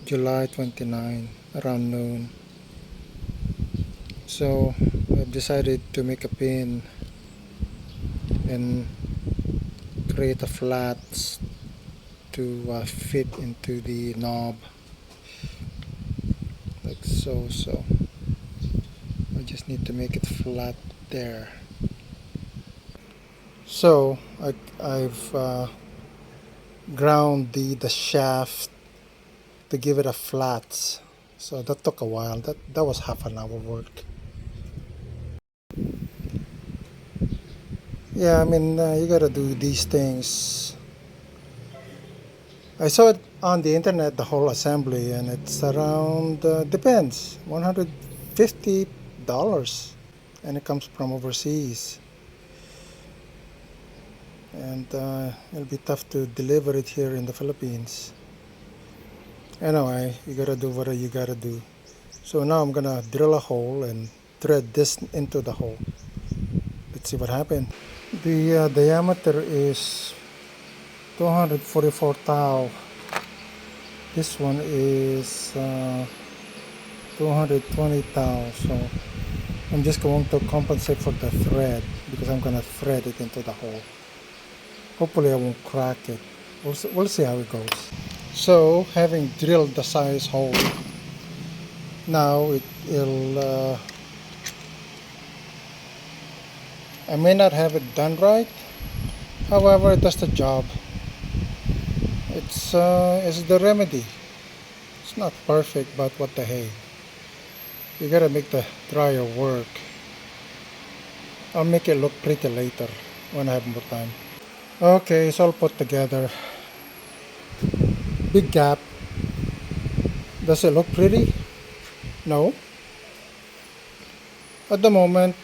July 29 around noon. So I've decided to make a pin and create a flat to fit into the knob like so. I just need to make it flat there. So I've ground the shaft to give it a flat. So that took a while. That was half an hour work. Yeah, I mean, you gotta do these things. I saw it on the internet, the whole assembly, and it's around, depends, $150. And it comes from overseas. And it'll be tough to deliver it here in the Philippines. Anyway, you gotta do what you gotta do. So now I'm gonna drill a hole and thread this into the hole. Let's see what happens. The diameter is 244 thou. This one is 220 thou. So I'm just going to compensate for the thread because I'm gonna thread it into the hole. Hopefully I won't crack it. We'll see how it goes. So having drilled the size hole, now it'll I may not have it done right, however it does the job. It's the remedy. It's not perfect, but what the hey, you gotta make the dryer work. I'll make it look pretty later when I have more time. Okay, it's all put together. Big gap. Does it look pretty? No. At the moment,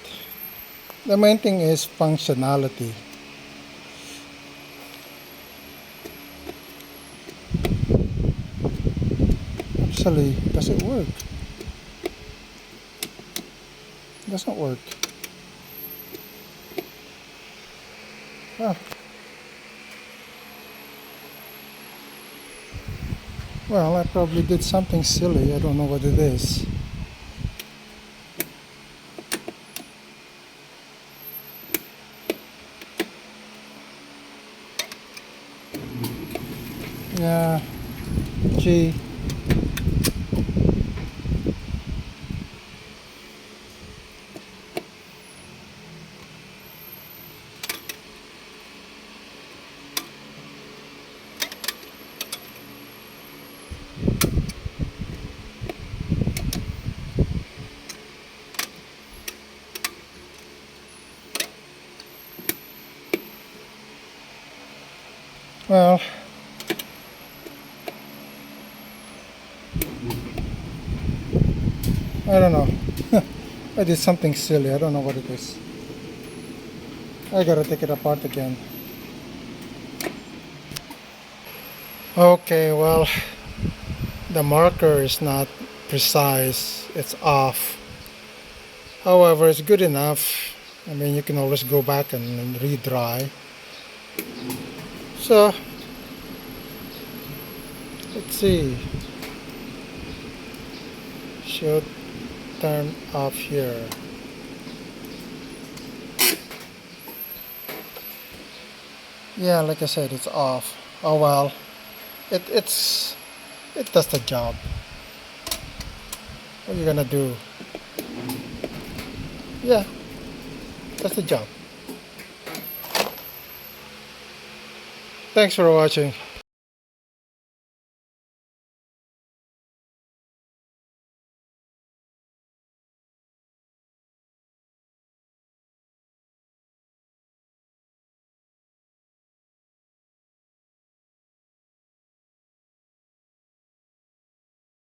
the main thing is functionality. Actually, does it work? It doesn't work. Ah. Well, I probably did something silly. I don't know what it is. Yeah, gee. Well, I don't know. I did something silly. I don't know what it is. I gotta take it apart again. Okay, well, the marker is not precise. It's off. However, it's good enough. I mean, you can always go back and re-dry. So, let's see. Should turn off here. Yeah, like I said, it's off. Oh well, it does the job. What are you gonna do? Yeah, that's the job. Thanks for watching.